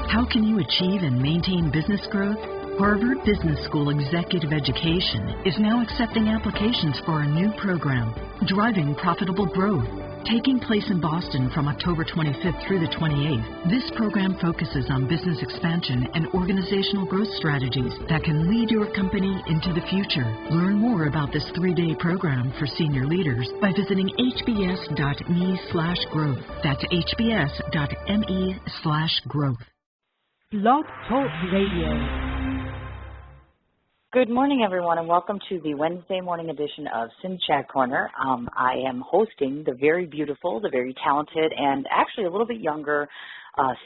How can you achieve and maintain business growth? Harvard Business School Executive Education is now accepting applications for a new program, Driving Profitable Growth. Taking place in Boston from October 25th through the 28th, this program focuses on business expansion and organizational growth strategies that can lead your company into the future. Learn more about this 3-day program for senior leaders by visiting hbs.me/growth. That's hbs.me/growth. Blog Talk Radio. Good morning, everyone, and welcome to the Wednesday morning edition of Sin Chat Corner. I am hosting the very beautiful, the very talented, and actually a little bit younger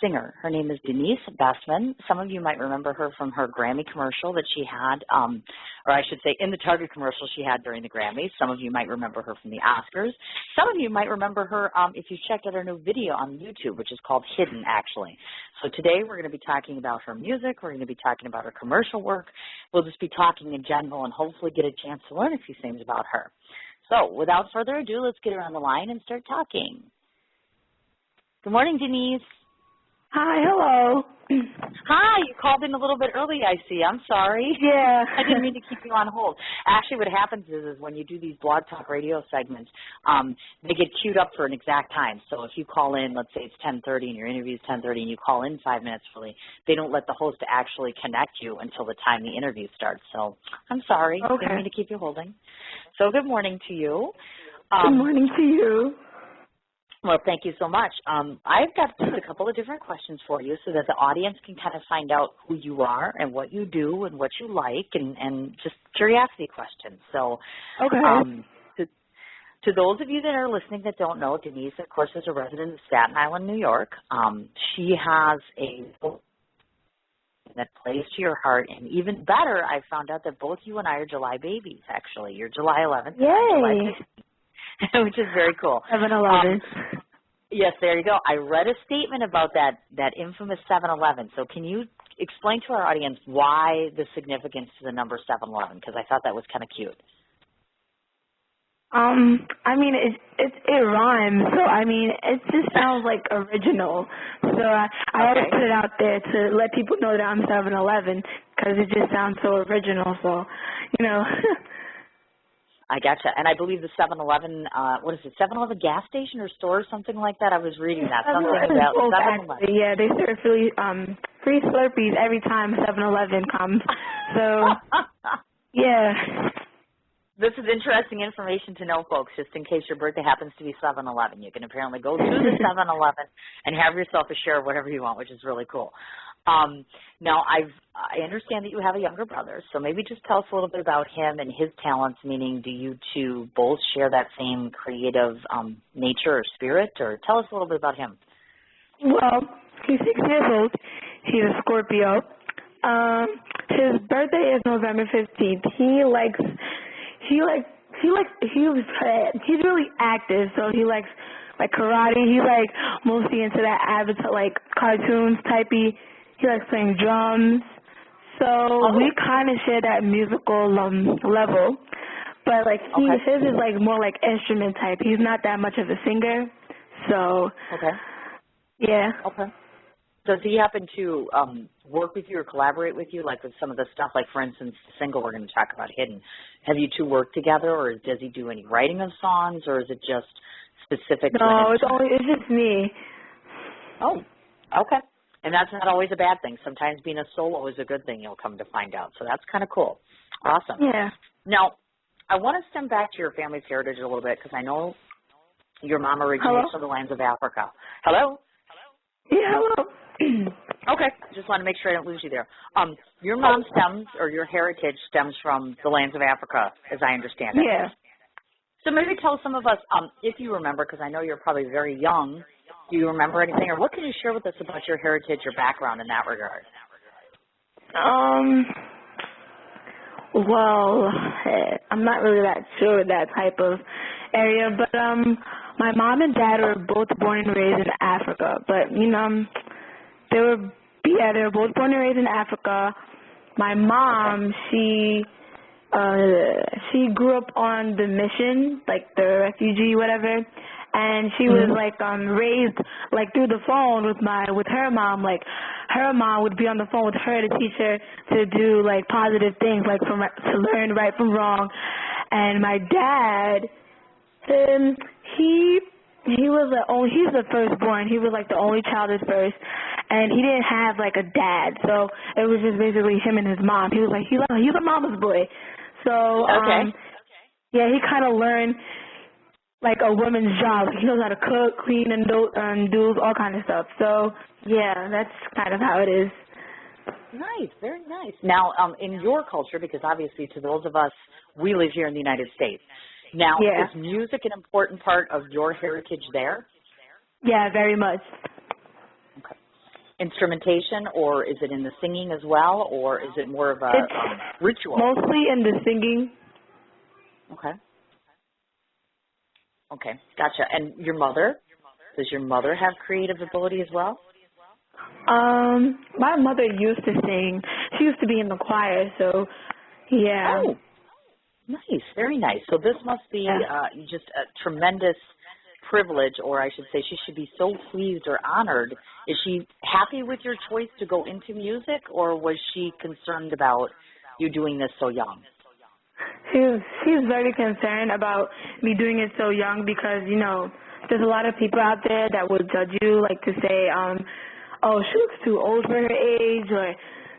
singer. Her name is Denise Bestman. Some of you might remember her from her Grammy commercial that she had, or I should say in the Target commercial she had during the Grammys. Some of you might remember her from the Oscars. Some of you might remember her if you checked out her new video on YouTube, which is called Hidden, actually. So today we're going to be talking about her music. We're going to be talking about her commercial work. We'll just be talking in general and hopefully get a chance to learn a few things about her. So without further ado, let's get her on the line and start talking. Good morning, Denise. Hi, hello. Hi, you called in a little bit early, I see. I'm sorry. Yeah. I didn't mean to keep you on hold. Actually, what happens is when you do these Blog Talk Radio segments, they get queued up for an exact time. So if you call in, let's say it's 10:30 and your interview is 10:30 and you call in 5 minutes early, they don't let the host actually connect you until the time the interview starts. So I'm sorry. Okay. Didn't mean to keep you holding. So good morning to you. Good morning to you. Well, thank you so much. I've got just a couple of different questions for you so that the audience can kind of find out who you are and what you do and what you like and just curiosity questions. So Okay. to those of you that are listening that don't know, Denise, of course, is a resident of Staten Island, New York. She has a that plays to your heart. And even better, I found out that both you and I are July babies, actually. You're July 11th. Yay. July 15th. Which is very cool. 7-Eleven. Yes, there you go. I read a statement about that infamous 7-Eleven. So can you explain to our audience why the significance to the number 7-Eleven? Because I thought that was kind of cute. I mean, it rhymes, so I mean, it just sounds like original. So I always put it out there to let people know that I'm 7-Eleven because it just sounds so original. So, you know. I gotcha. And I believe the 7-Eleven, what is it, 7-Eleven gas station or store or something like that? I was reading that. Something about 7-Eleven. Yeah, they serve free Slurpees every time 7-Eleven comes. So, yeah. This is interesting information to know, folks, just in case your birthday happens to be 7-Eleven. You can apparently go to the 7-Eleven and have yourself a share of whatever you want, which is really cool. Now, I understand that you have a younger brother, so maybe just tell us a little bit about him and his talents, meaning do you two both share that same creative nature or spirit, or tell us a little bit about him. Well, he's 6 years old. He's a Scorpio. His birthday is November 15th. He's really active, so he likes like karate. He's like mostly into that avatar, like cartoons typey. He likes playing drums. So we kind of share that musical level. But like his is like more like instrument type. He's not that much of a singer. So yeah. Okay. Does he happen to work with you or collaborate with you, like with some of the stuff, like for instance, the single we're going to talk about, Hidden? Have you two worked together, or does he do any writing of songs, or is it just specific? No, it's just me. Oh, okay. And that's not always a bad thing. Sometimes being a solo is a good thing, you'll come to find out. So that's kind of cool. Awesome. Yeah. Now, I want to stem back to your family's heritage a little bit because I know your mom originates from the lands of Africa. Hello? Yeah, hello. Okay. Just want to make sure I don't lose you there. Your mom stems, or your heritage stems from the lands of Africa, as I understand it. Yeah. So maybe tell some of us, if you remember, because I know you're probably very young, do you remember anything, or what can you share with us about your heritage or background in that regard? Well, I'm not really that sure of that type of area, but my mom and dad were both born and raised in Africa, but you know, they were both born and raised in Africa. My mom, she grew up on the mission, like the refugee, whatever, and she was like raised like through the phone with her mom. Like her mom would be on the phone with her to teach her to do like positive things, like to learn right from wrong. And my dad, he's the firstborn. He was like the only child at first, and he didn't have like a dad, so it was just basically him and his mom. He was like he's a mama's boy. So yeah, he kind of learned like a woman's job. Like, he knows how to cook, clean, and do all kind of stuff. So yeah, that's kind of how it is. Nice, very nice. Now, in your culture, because obviously to those of us, we live here in the United States. Now, Yeah. is music an important part of your heritage there? Yeah, very much. Okay. Instrumentation, or is it in the singing as well, or is it more of a ritual? Mostly in the singing. Okay. Okay, gotcha. And your mother? Does your mother have creative ability as well? My mother used to sing. She used to be in the choir, so yeah. Oh, nice, very nice. So this must be just a tremendous privilege, or I should say she should be so pleased or honored. Is she happy with your choice to go into music, or was she concerned about you doing this so young? She's very concerned about me doing it so young because, you know, there's a lot of people out there that would judge you, like to say, oh, she looks too old for her age, or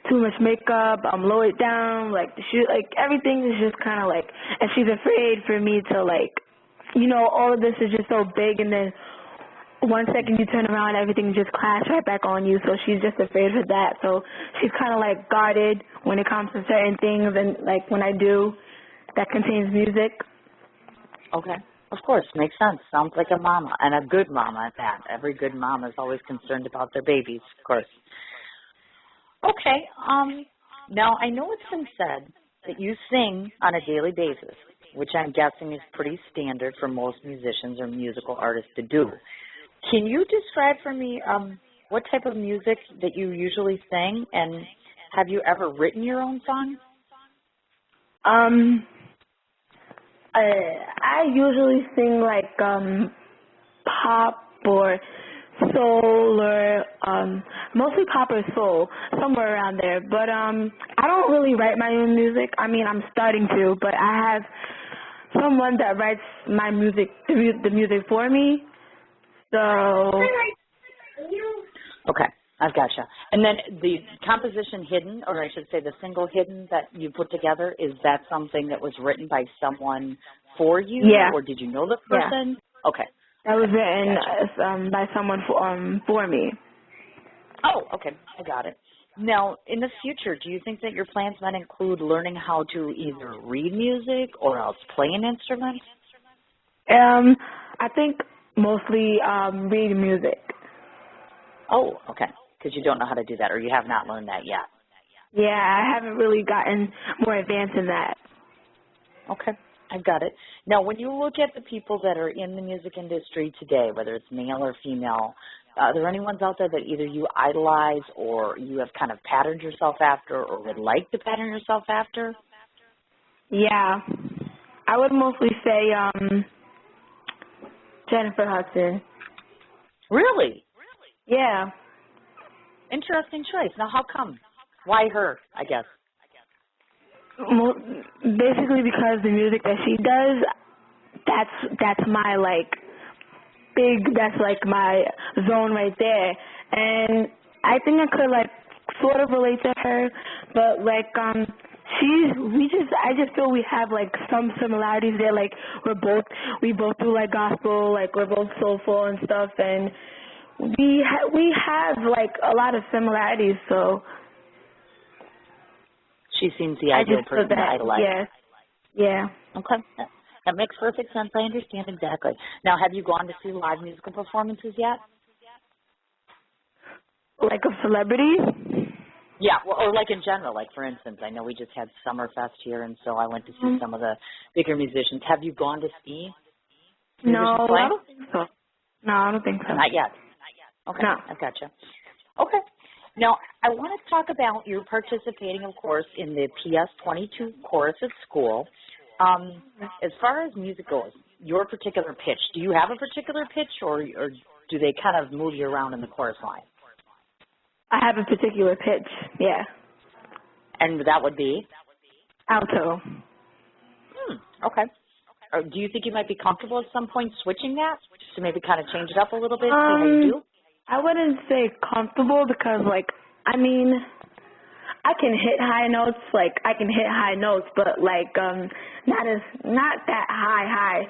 too much makeup, lower it down, like everything is just kind of like, and she's afraid for me to like, you know, all of this is just so big, and then one second you turn around, everything just clash right back on you, so she's just afraid of that. So she's kind of like guarded when it comes to certain things, and like when I do that contains music. Okay. Of course, makes sense. Sounds like a mama, and a good mama at that. Every good mama is always concerned about their babies, of course. Okay. Now, I know it's been said that you sing on a daily basis, which I'm guessing is pretty standard for most musicians or musical artists to do. Can you describe for me what type of music that you usually sing, and have you ever written your own songs? I usually sing like pop or soul or mostly pop or soul, somewhere around there. But I don't really write my own music. I mean, I'm starting to, but I have someone that writes my music, the music for me. So okay. I've gotcha. And then the composition Hidden, or I should say the single Hidden that you put together, is that something that was written by someone for you? Yeah. Or did you know the person? Yeah. Okay. That was written by someone for me. Oh, okay. I got it. Now, in the future, do you think that your plans might include learning how to either read music or else play an instrument? I think mostly read music. Oh, okay. Because you don't know how to do that, or you have not learned that yet. Yeah, I haven't really gotten more advanced in that. Okay, I've got it. Now, when you look at the people that are in the music industry today, whether it's male or female, are there any ones out there that either you idolize or you have kind of patterned yourself after or would like to pattern yourself after? Yeah, I would mostly say Jennifer Hudson. Really? Yeah. Interesting choice. Now, how come? Why her, I guess? Basically because the music that she does, that's my like that's like my zone right there. And I think I could like sort of relate to her, but like I just feel we have like some similarities there. Like we both do like gospel, like we're both soulful and stuff, and we have like a lot of similarities. So she seems the ideal person to idolize. Yes. Yeah. Okay. That makes perfect sense. I understand exactly. Now, have you gone to see live musical performances yet? Like of celebrities? Yeah, well, or like in general. Like, for instance, I know we just had Summerfest here, and so I went to see some of the bigger musicians. Have you gone to see musicians play? I don't think so. No, I don't think so. Not yet. Okay, no. I've got you. Okay. Now, I want to talk about you participating, of course, in the PS22 chorus at school. As far as music goes, your particular pitch. Do you have a particular pitch, or do they kind of move you around in the chorus line? I have a particular pitch, yeah. And that would be? Alto. Okay. Or do you think you might be comfortable at some point switching that, just to maybe kind of change it up a little bit, see how you do? I wouldn't say comfortable because, like, I mean, I can hit high notes, but like not that high,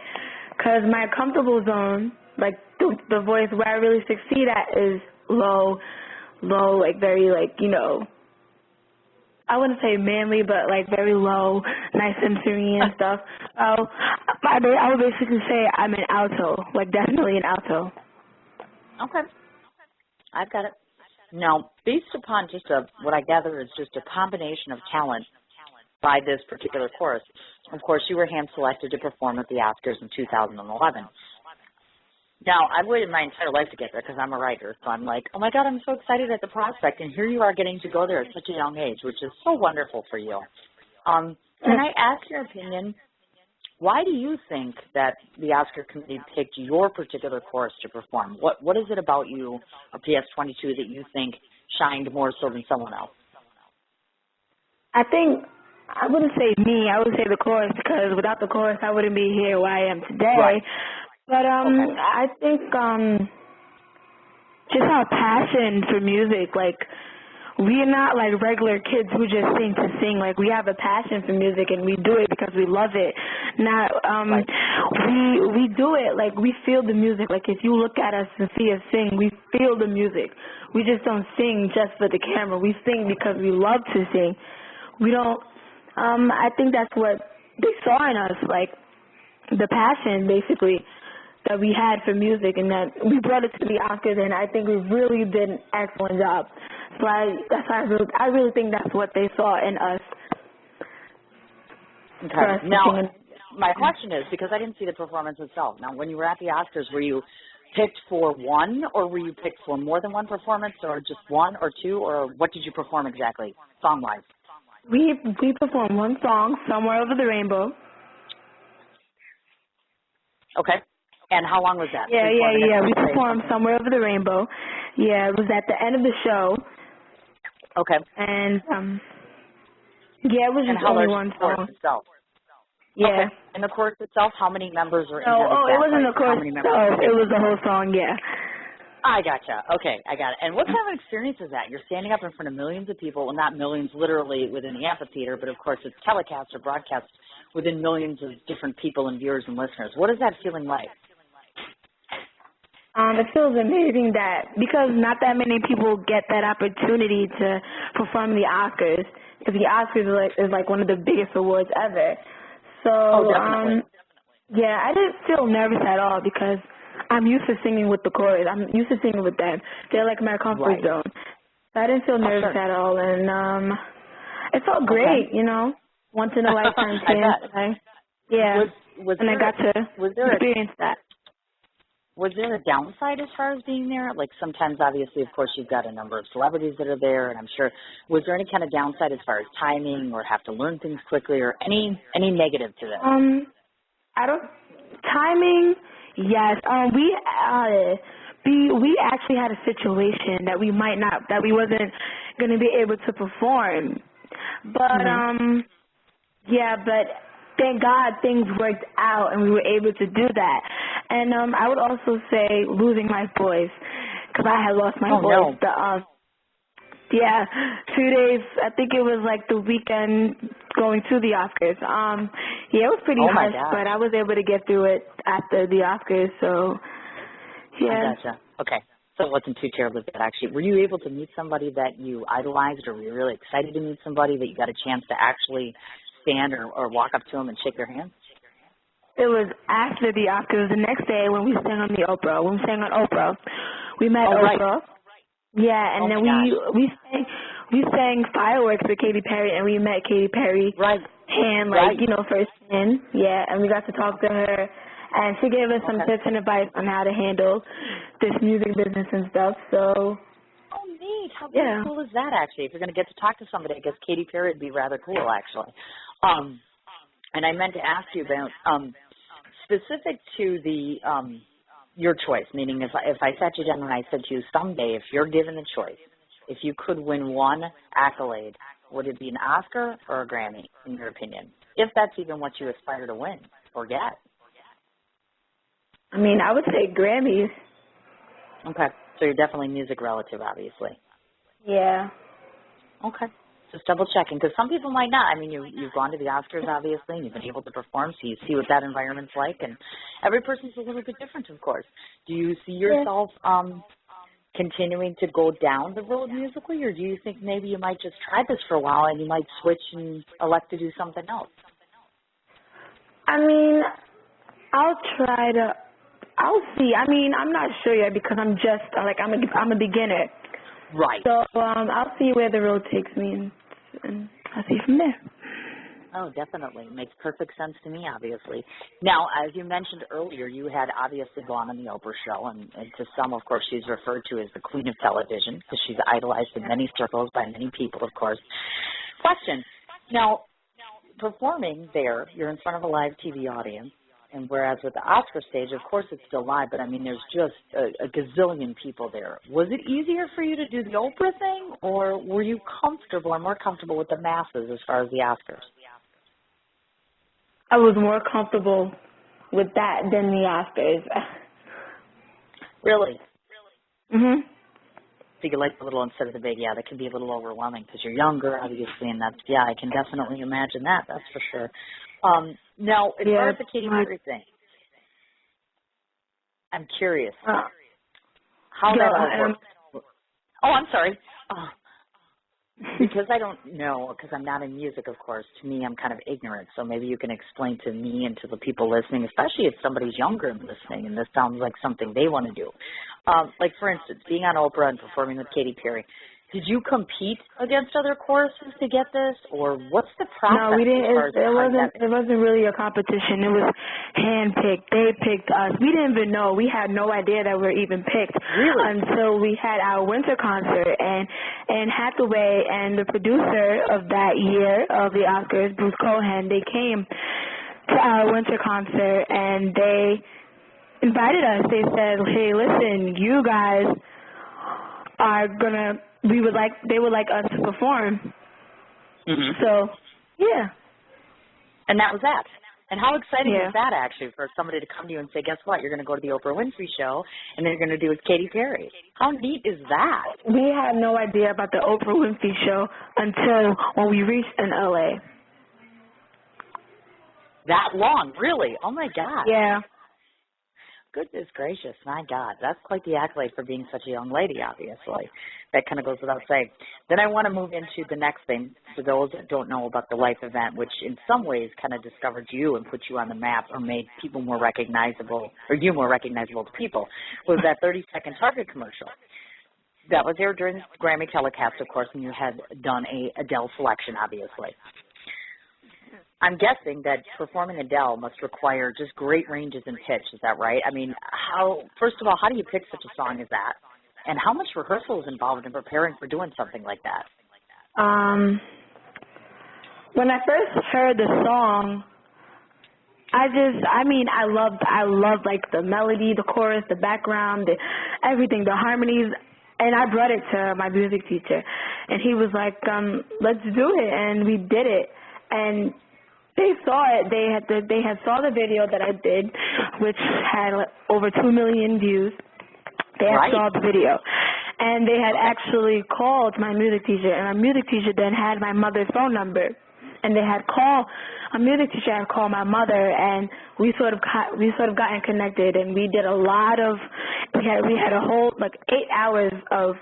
because my comfortable zone, like the voice where I really succeed at is low, like very like, you know, I wouldn't say manly, but like very low, nice and serene and stuff. So I would basically say I'm an alto, like definitely an alto. Okay. I've got it. Now, based upon just what I gather is just a combination of talent by this particular chorus, of course, you were hand-selected to perform at the Oscars in 2011. Now, I've waited my entire life to get there because I'm a writer, so I'm like, oh, my God, I'm so excited at the prospect, and here you are getting to go there at such a young age, which is so wonderful for you. Can I ask your opinion? Why do you think that the Oscar committee picked your particular chorus to perform? What is it about you, or PS22, that you think shined more so than someone else? I think I wouldn't say me. I would say the chorus, because without the chorus, I wouldn't be here where I am today. Right. But I think just our passion for music, like, we are not like regular kids who just sing to sing. Like, we have a passion for music, and we do it because we love it. Not right. we do it like we feel the music. Like, if you look at us and see us sing, we feel the music. We just don't sing just for the camera. We sing because we love to sing. We don't. I think that's what they saw in us, like the passion, basically, that we had for music, and that we brought it to the Oscars, and I think we really did an excellent job. So that's why I really think that's what they saw in us. Okay. Now, my question is, because I didn't see the performance itself, now when you were at the Oscars, were you picked for one, or were you picked for more than one performance, or just one or two, or what did you perform exactly, song-wise? We performed one song, Somewhere Over the Rainbow. Okay. And how long was that? Yeah. We performed Somewhere Over the Rainbow. Yeah, it was at the end of the show. Okay. And, yeah, it was just only one song. Itself? Yeah. Okay. And the chorus itself, how many members were in it? It wasn't the chorus itself. It was the whole song, yeah. I gotcha. Okay, I got it. And what kind of experience is that? You're standing up in front of millions of people, well, not millions literally within the amphitheater, but of course it's telecast or broadcast within millions of different people and viewers and listeners. What is that feeling like? It feels amazing because not that many people get that opportunity to perform the Oscars, because the Oscars is like one of the biggest awards ever. So, definitely. Yeah, I didn't feel nervous at all because I'm used to singing with the chorus. I'm used to singing with them. They're like my comfort zone. So I didn't feel nervous at all, and it felt great, you know, once in a lifetime chance. Yeah, I got to experience that. Was there a downside as far as being there? Like sometimes, obviously, of course, you've got a number of celebrities that are there, and I'm sure, was there any kind of downside as far as timing or have to learn things quickly or any negative to this? Timing, yes. We actually had a situation that we wasn't going to be able to perform. But, but thank God things worked out and we were able to do that. And I would also say losing my voice, because I had lost my voice. No. 2 days, I think it was like the weekend going to the Oscars. It was pretty harsh, but I was able to get through it after the Oscars, so, yeah. I gotcha. Okay. So it wasn't too terribly bad, actually. Were you able to meet somebody that you idolized, or were you really excited to meet somebody that you got a chance to actually stand or walk up to them and shake their hand? It was after the Oscars, the next day when we sang on the Oprah. When we sang on Oprah, we met Oprah. Right. Yeah, and then we sang Fireworks with Katy Perry, and we met Katy Perry firsthand. Yeah, and we got to talk to her, and she gave us some tips and advice on how to handle this music business and stuff. So. Oh, neat! How cool is that? Actually, if you're going to get to talk to somebody, I guess Katy Perry would be rather cool, actually. And I meant to ask you about specific to the your choice, meaning if I sat you down and I said to you, someday, if you're given the choice, if you could win one accolade, would it be an Oscar or a Grammy, in your opinion? If that's even what you aspire to win or get. I mean, I would say Grammys. Okay. So you're definitely music relative, obviously. Yeah. Okay. Just double checking, because some people might not. I mean, you've gone to the Oscars, obviously, and you've been able to perform, so you see what that environment's like, and every person's a little bit different, of course. Do you see yourself continuing to go down the road musically, or do you think maybe you might just try this for a while and you might switch and elect to do something else? I mean, I'll see. I mean, I'm not sure yet because I'm just, I'm a beginner. Right. So I'll see where the road takes me, and I'll see from there. Oh, definitely. Makes perfect sense to me, obviously. Now, as you mentioned earlier, you had obviously gone on the Oprah show, and to some, of course, she's referred to as the queen of television because she's idolized in many circles by many people, of course. Question. Now, performing there, you're in front of a live TV audience, and whereas with the Oscar stage, of course, it's still live, but, I mean, there's just a gazillion people there. Was it easier for you to do the Oprah thing, or were you comfortable or more comfortable with the masses as far as the Oscars? I was more comfortable with that than the Oscars. Really? Mhm. So you like the little instead of the big, yeah, that can be a little overwhelming because you're younger, obviously, and that's, yeah, I can definitely imagine that, that's for sure. Now, as far as the Katy Perry thing, I'm curious how that all works. Oh, I'm sorry. Because I don't know, because I'm not in music, of course, to me, I'm kind of ignorant, so maybe you can explain to me and to the people listening, especially if somebody's younger and listening, and this sounds like something they want to do. Like, for instance, being on Oprah and performing with Katy Perry, did you compete against other choruses to get this, or what's the process? No, we didn't. It wasn't really a competition. It was handpicked. They picked us. We didn't even know. We had no idea that we were even picked until we had our winter concert. And Hathaway and the producer of that year of the Oscars, Bruce Cohen, they came to our winter concert and they invited us. They said, "Hey, listen, you guys are gonna." They would like us to perform. Mm-hmm. So, yeah. And that was that. And how exciting is that, actually, for somebody to come to you and say, guess what, you're going to go to the Oprah Winfrey show, and then you're going to do it with Katy Perry. How neat is that? We had no idea about the Oprah Winfrey show until when we reached in L.A. That long, really? Oh, my God. Yeah. Goodness gracious, my God. That's quite the accolade for being such a young lady, obviously. That kind of goes without saying. Then I want to move into the next thing. For those that don't know about the Life event, which in some ways kind of discovered you and put you on the map or made people more recognizable, or you more recognizable to people, was that 30-second Target commercial. That was aired during the Grammy telecast, of course, and you had done a Adele selection, obviously. I'm guessing that performing Adele must require just great ranges in pitch. Is that right? I mean, first of all, how do you pick such a song as that? And how much rehearsal is involved in preparing for doing something like that? When I first heard the song, I loved like the melody, the chorus, the background, everything, the harmonies. And I brought it to my music teacher. And he was like, let's do it. And we did it. And they saw it. They had saw the video that I did, which had over 2 million views. They had saw the video, and they had actually called my music teacher, and my music teacher then had my mother's phone number, and they had called. A music teacher had called my mother, and we sort of gotten connected, and we did a lot of. We had a whole 8 hours of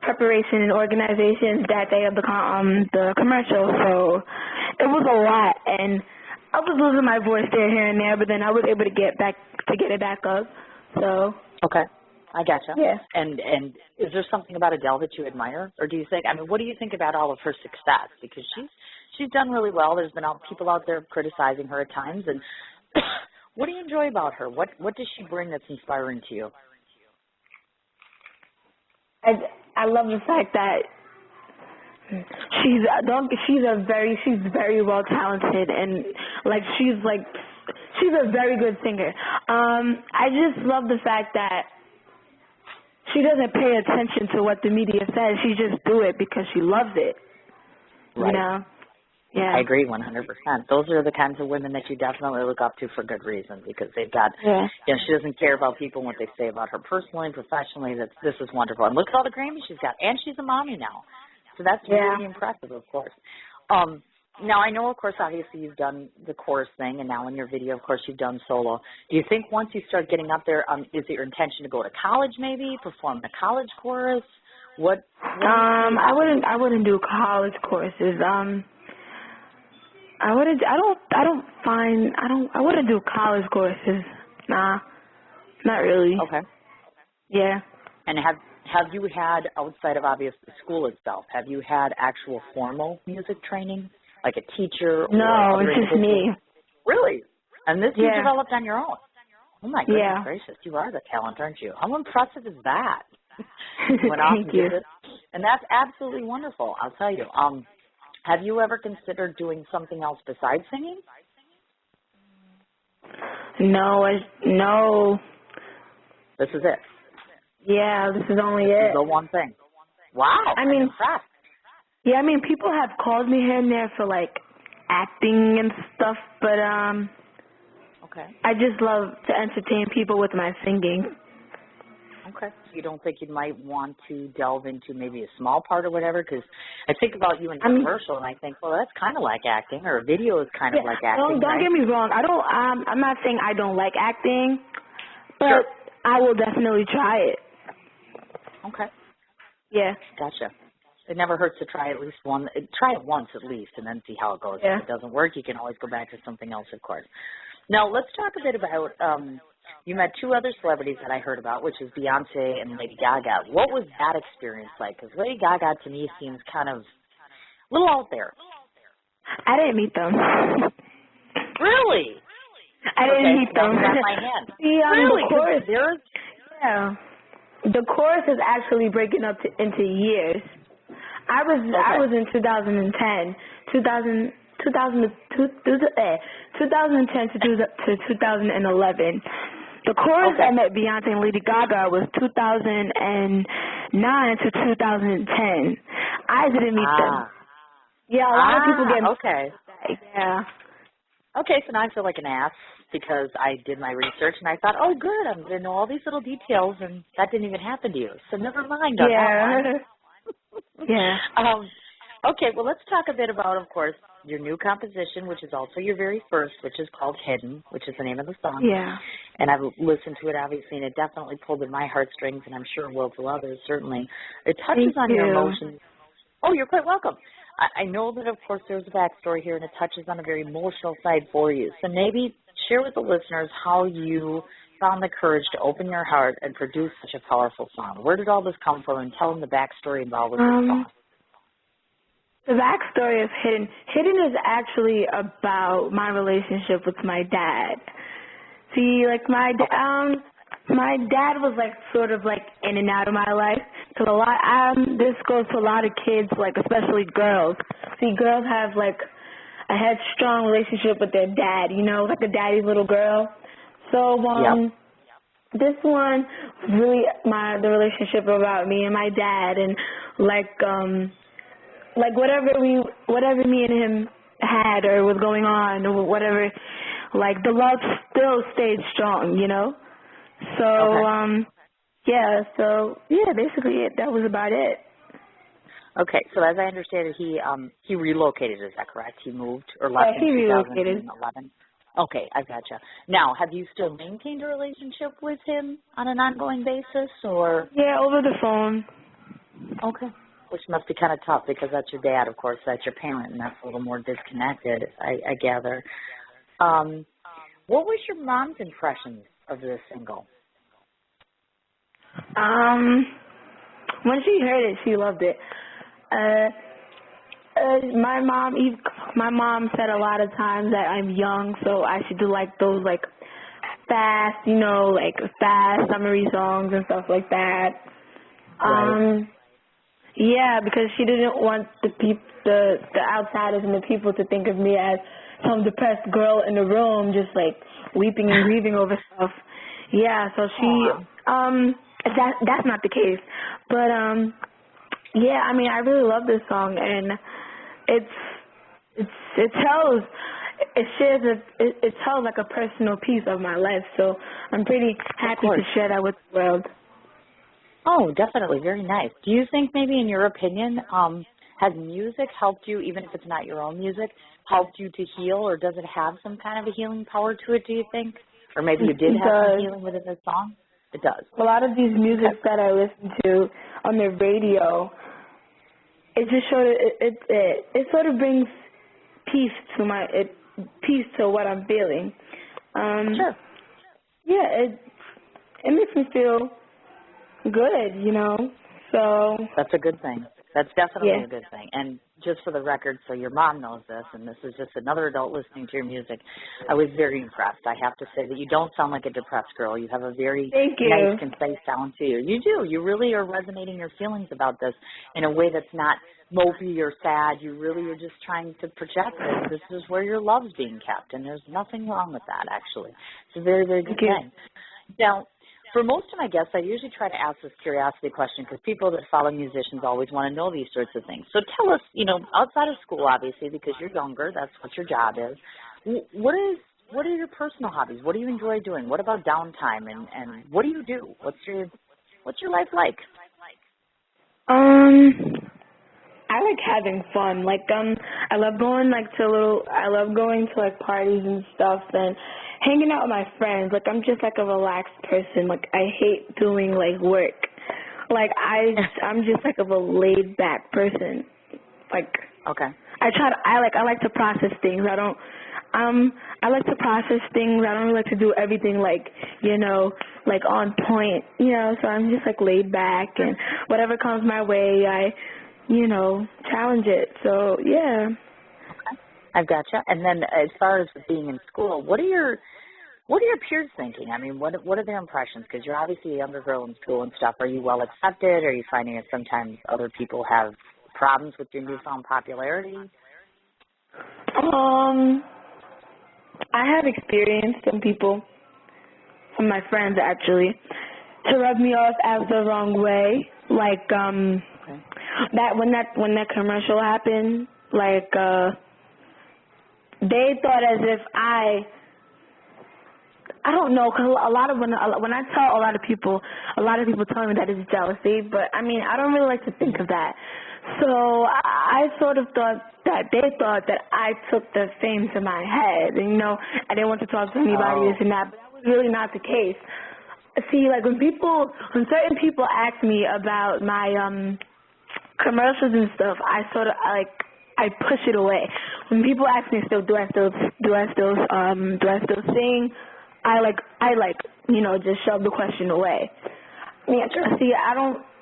preparation and organization that day of the commercial, so it was a lot, and I was losing my voice there here and there, but then I was able to get it back up. So okay, I gotcha. Yeah. And is there something about Adele that you admire, or do you think? I mean, what do you think about all of her success? Because she's done really well. There's been people out there criticizing her at times, and what do you enjoy about her? What does she bring that's inspiring to you? I love the fact that she's very well talented, and She's a very good singer. I just love the fact that she doesn't pay attention to what the media says. She just do it because she loves it. Right. You know? Yeah. I agree 100%. Those are the kinds of women that you definitely look up to for good reason, because they've got, she doesn't care about people and what they say about her personally and professionally. This is wonderful. And look at all the Grammys she's got. And she's a mommy now. So that's really impressive, of course. Now, I know, of course, obviously you've done the chorus thing, and now in your video, of course, you've done solo. Do you think once you start getting up there, is it your intention to go to college maybe, perform the college chorus? I wouldn't do college courses. I wouldn't do college courses. Nah, not really. Okay. Yeah. And have you had, outside of obviously school itself, have you had actual formal music training, like a teacher? No, it's just me. Really? And this you developed on your own? Oh my goodness gracious, you are the talent, aren't you? How impressive is that? Thank you. And that's absolutely wonderful, I'll tell you. Have you ever considered doing something else besides singing? No. This is it? Yeah, this is only this it. Is the one thing. Wow, I'm impressed. Yeah, I mean, people have called me here and there for, like, acting and stuff, but I just love to entertain people with my singing. Okay. You don't think you might want to delve into maybe a small part or whatever? Because I think about you in a commercial, and I think, well, that's kind of like acting, or a video is kind of like acting. Don't get me wrong. I'm not saying I don't like acting, but I will definitely try it. Okay. Yeah. Gotcha. It never hurts to try at least one. Try it once at least, and then see how it goes. Yeah. If it doesn't work, you can always go back to something else, of course. Now, let's talk a bit about, you met two other celebrities that I heard about, which is Beyonce and Lady Gaga. What was that experience like? Because Lady Gaga, to me, seems kind of a little out there. I didn't meet them. Really? I didn't meet them. My hand. Really? The chorus, the chorus is actually breaking up into years. I was in 2010, 2010 to 2011. The chorus I met Beyonce and Lady Gaga was 2009 to 2010. I didn't meet them. Yeah, a lot of people get Yeah. Okay, so now I feel like an ass because I did my research and I thought, oh, good, I'm going to know all these little details, and that didn't even happen to you. So never mind on that one. Okay, well, let's talk a bit about, of course, your new composition, which is also your very first, which is called Hidden, which is the name of the song. Yeah. And I've listened to it, obviously, and it definitely pulled at my heartstrings, and I'm sure will to others, certainly. It touches on your emotions. Oh, you're quite welcome. I know that, of course, there's a backstory here, and it touches on a very emotional side for you. So maybe share with the listeners how you found the courage to open your heart and produce such a powerful song. Where did all this come from, and tell them the backstory involved with this song. The backstory of Hidden. Hidden is actually about my relationship with my dad. See, like my dad was like sort of like in and out of my life. So this goes to a lot of kids, like especially girls. See, girls have like a headstrong relationship with their dad, you know, like a daddy's little girl. So this one really the relationship about me and my dad, and like whatever me and him had or was going on or whatever, like the love still stayed strong, you know. So basically that was about it. Okay, so as I understand it, he relocated, is that correct? He moved or left in 2011? Okay, I gotcha. Now, have you still maintained a relationship with him on an ongoing basis, or? Yeah, over the phone. Okay. Which must be kind of tough because that's your dad, of course, that's your parent, and that's a little more disconnected, I gather. What was your mom's impression of this single? When she heard it, she loved it. My mom said a lot of times that I'm young, so I should do like those like fast, you know, like fast summery songs and stuff like that. Yeah, because she didn't want the outsiders and the people to think of me as some depressed girl in the room just like weeping and grieving over stuff. Yeah, so she that's not the case. But yeah, I mean I really love this song, and it tells it tells like a personal piece of my life, so I'm pretty happy to share that with the world. Oh, definitely. Very nice. Do you think maybe in your opinion, has music helped you, even if it's not your own music, helped you to heal, or does it have some kind of a healing power to it, do you think? Or maybe you did have some healing within this song? It does. A lot of these music that I listen to on the radio, it just showed it sort of brings peace to what I'm feeling. Sure. Yeah, it makes me feel good, you know. So that's a good thing. That's definitely a good thing. And just for the record, so your mom knows this, and this is just another adult listening to your music, I was very impressed. I have to say that you don't sound like a depressed girl. You have a very nice, concise sound to you. You do. You really are resonating your feelings about this in a way that's not mopey or sad. You really are just trying to project that this is where your love's being kept, and there's nothing wrong with that, actually. It's a very, very good thing. Now, for most of my guests, I usually try to ask this curiosity question because people that follow musicians always want to know these sorts of things. So tell us, you know, outside of school, obviously, because you're younger, that's what your job is. What are your personal hobbies? What do you enjoy doing? What about downtime? And what do you do? What's your life like? I like having fun. Like I love going to parties and stuff and hanging out with my friends. Like I'm just like a relaxed person. Like I hate doing like work. Like I'm just like a laid back person. Like I like to process things. I like to process things. I don't really like to do everything like, you know, like on point, you know, so I'm just like laid back, and whatever comes my way, I, you know, challenge it. So, yeah. Okay. I've gotcha. And then as far as being in school, what are your peers thinking? I mean, what are their impressions? Because you're obviously a younger girl in school and stuff. Are you well accepted? Are you finding that sometimes other people have problems with your newfound popularity? I have experienced some people, some of my friends actually, to rub me off as the wrong way. Like that when that commercial happened, like they thought as if I don't know, because when I tell a lot of people tell me that it's jealousy, but I mean I don't really like to think of that. So I sort of thought that they thought that I took the fame to my head, and you know I didn't want to talk to anybody this and that, but that was really not the case. See, like when certain people ask me about my commercials and stuff, I push it away. When people ask me do I still sing, I you know, just shove the question away. Yeah, see,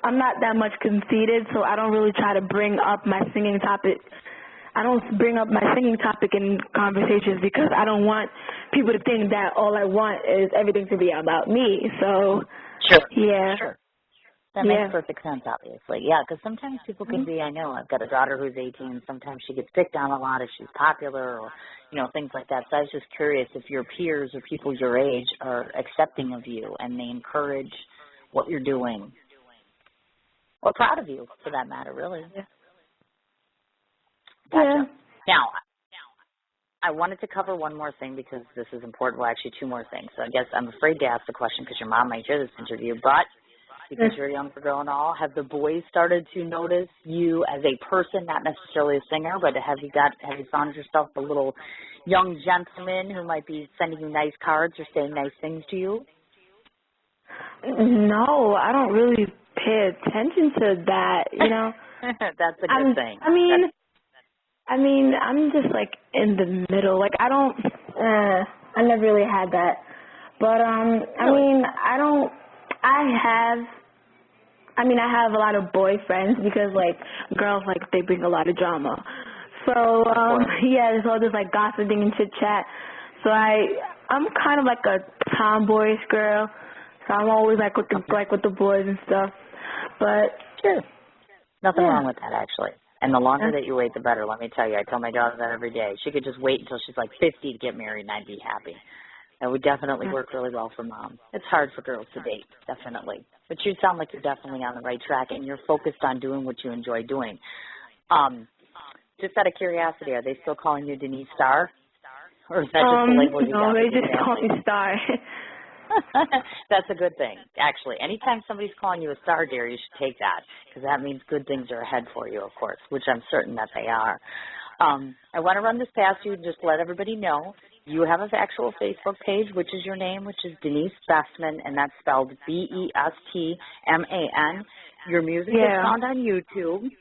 I'm not that much conceited, so I don't really try to bring up my singing topic. I don't bring up my singing topic in conversations because I don't want people to think that all I want is everything to be about me. So, Sure. That makes perfect sense, obviously. Yeah, because sometimes people can be, I know, I've got a daughter who's 18, sometimes she gets picked on a lot if she's popular or, you know, things like that. So I was just curious if your peers or people your age are accepting of you and they encourage what you're doing. Or proud of you, for that matter, really. Yeah. Gotcha. Now, I wanted to cover one more thing because this is important. Well, actually, two more things. So I guess I'm afraid to ask the question because your mom might hear this interview, but because you're a younger girl and all, have the boys started to notice you as a person, not necessarily a singer, but have you found yourself a little young gentleman who might be sending you nice cards or saying nice things to you? No, I don't really pay attention to that, you know. That's a good thing. I mean, I'm just like in the middle. Like I never really had that. But I have a lot of boyfriends because like girls like they bring a lot of drama. So it's all just like gossiping and chit chat. So I'm kind of like a tomboyish girl. So I'm always like with the boys and stuff. But sure. Nothing wrong with that, actually. And the longer that you wait, the better, let me tell you. I tell my daughter that every day. She could just wait until she's like 50 to get married, and I'd be happy. That would definitely work really well for Mom. It's hard for girls to date, definitely. But you sound like you're definitely on the right track, and you're focused on doing what you enjoy doing. Just out of curiosity, are they still calling you Denise Star? Or is that just the label you got? No, they just call me Star. That's a good thing, actually. Anytime somebody's calling you a star, dear, you should take that, because that means good things are ahead for you, of course, which I'm certain that they are. I want to run this past you and just let everybody know you have an actual Facebook page, which is your name, which is Denise Bestman, and that's spelled Bestman. Your music is found on YouTube.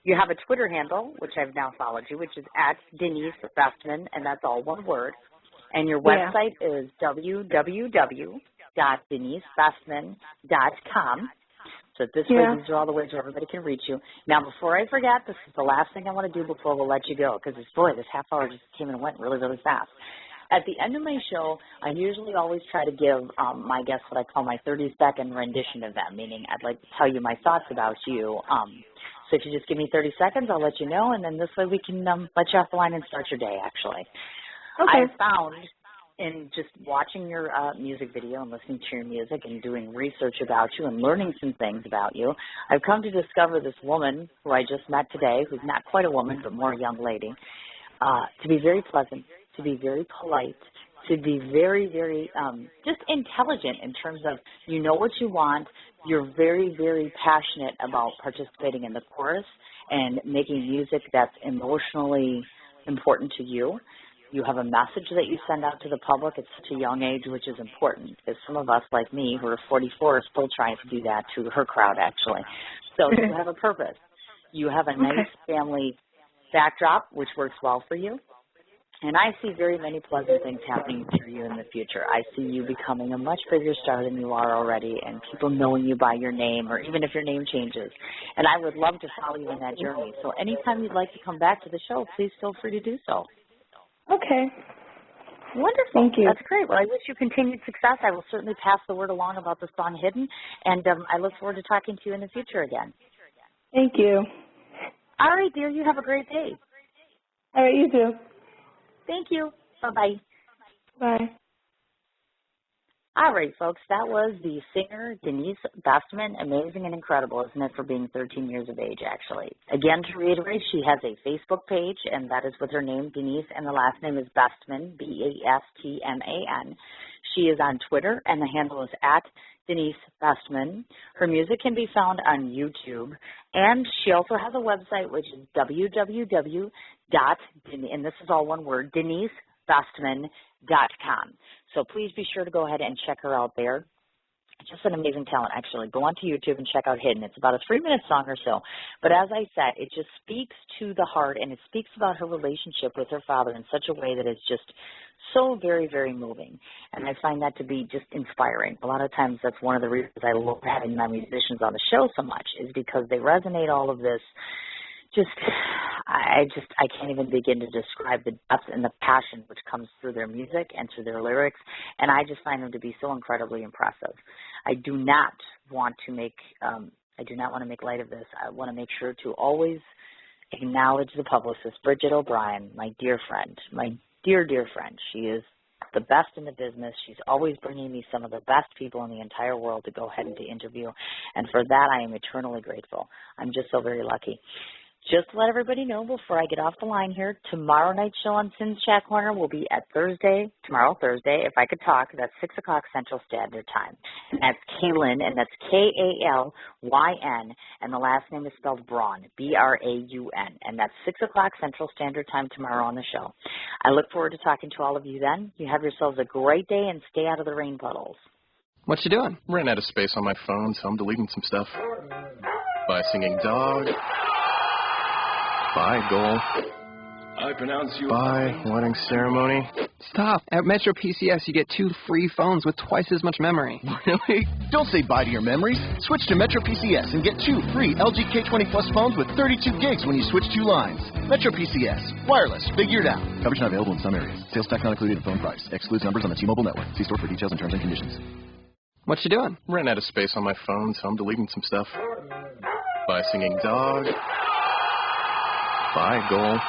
You have a Twitter handle, which I've now followed you, which is at Denise Bestman, and that's all one word. And your website is www.denisebestman.com. So this way, these are all the ways where everybody can reach you. Now, before I forget, this is the last thing I want to do before we'll let you go, because this half hour just came and went really, really fast. At the end of my show, I usually always try to give my guests what I call my 30-second rendition of them, meaning I'd like to tell you my thoughts about you. So if you just give me 30 seconds, I'll let you know, and then this way we can let you off the line and start your day, actually. Okay. I found in just watching your music video and listening to your music and doing research about you and learning some things about you, I've come to discover this woman who I just met today, who's not quite a woman but more a young lady, to be very pleasant, to be very polite, to be very, very just intelligent in terms of you know what you want. You're very, very passionate about participating in the chorus and making music that's emotionally important to you. You have a message that you send out to the public at such a young age, which is important, because some of us, like me, who are 44, are still trying to do that to her crowd, actually. So you have a purpose. You have a nice family backdrop, which works well for you. And I see very many pleasant things happening for you in the future. I see you becoming a much bigger star than you are already, and people knowing you by your name, or even if your name changes. And I would love to follow you in that journey. So anytime you'd like to come back to the show, please feel free to do so. Okay. Wonderful. Thank you. That's great. Well, I wish you continued success. I will certainly pass the word along about the song Hidden, and I look forward to talking to you in the future again. Thank you. All right, dear. You have a great day. All right, you too. Thank you. Bye-bye. Bye. All right, folks, that was the singer Denise Bestman. Amazing and incredible, isn't it, for being 13 years of age, actually. Again, to reiterate, she has a Facebook page, and that is with her name, Denise, and the last name is Bestman, B-A-S-T-M-A-N. She is on Twitter, and the handle is at Denise Bestman. Her music can be found on YouTube, and she also has a website, which is www. And this is all one word, DeniseBestman.com. So please be sure to go ahead and check her out there. Just an amazing talent, actually. Go onto YouTube and check out Hidden. It's about a 3-minute song or so. But as I said, it just speaks to the heart, and it speaks about her relationship with her father in such a way that is just so very, very moving. And I find that to be just inspiring. A lot of times that's one of the reasons I love having my musicians on the show so much, is because they resonate all of this. I can't even begin to describe the depth and the passion which comes through their music and through their lyrics, and I just find them to be so incredibly impressive. I do not want to make light of this. I want to make sure to always acknowledge the publicist, Bridget O'Brien, my dear friend, my dear, dear friend. She is the best in the business. She's always bringing me some of the best people in the entire world to go ahead and to interview, and for that I am eternally grateful. I'm just so very lucky. Just to let everybody know before I get off the line here, tomorrow night's show on Sin's Chat Corner will be at tomorrow Thursday, if I could talk, that's 6 o'clock Central Standard Time. And that's Kaylin, and that's K-A-L-Y-N, and the last name is spelled Braun, B-R-A-U-N, and that's 6 o'clock Central Standard Time tomorrow on the show. I look forward to talking to all of you then. You have yourselves a great day, and stay out of the rain puddles. What you doing? Ran out of space on my phone, so I'm deleting some stuff. By singing dog. By goal. I pronounce you. By wedding ceremony. Stop. At Metro PCS, you get 2 free phones with twice as much memory. Really? Don't say bye to your memories. Switch to Metro PCS and get 2 free LG K20 Plus phones with 32 gigs when you switch 2 lines. Metro PCS. Wireless. Figured out. Coverage not available in some areas. Sales tax not included in phone price. Excludes numbers on the T-Mobile network. See store for details and terms and conditions. What you doing? Ran out of space on my phone, so I'm deleting some stuff. By singing dog. Bye, goal.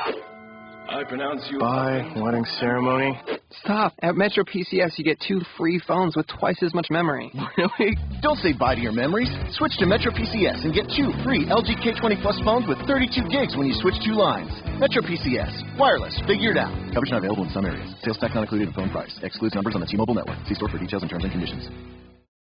I pronounce you. Bye, wedding ceremony. Stop. At Metro PCS, you get 2 free phones with twice as much memory. Really? Don't say bye to your memories. Switch to Metro PCS and get 2 free LG K20 Plus phones with 32 gigs when you switch 2 lines. Metro PCS. Wireless. Figured out. Coverage not available in some areas. Sales tax not included in phone price. Excludes numbers on the T-Mobile network. See store for details and terms and conditions.